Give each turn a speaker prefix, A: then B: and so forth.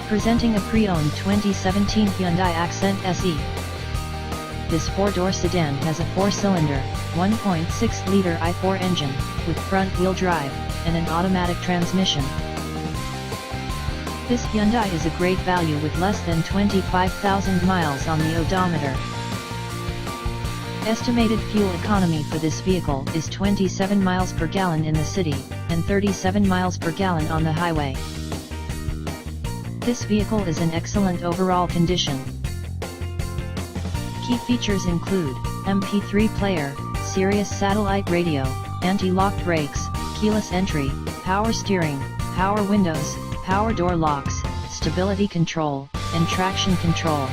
A: Presenting a pre-owned 2017 Hyundai Accent SE. This four-door sedan has a four-cylinder, 1.6-liter i4 engine, with front-wheel drive, and an automatic transmission. This Hyundai is a great value with less than 25,000 miles on the odometer. Estimated fuel economy for this vehicle is 27 miles per gallon in the city, and 37 miles per gallon on the highway. This vehicle is in excellent overall condition. Key features include MP3 player, Sirius satellite radio, anti-lock brakes, keyless entry, power steering, power windows, power door locks, stability control, and traction control.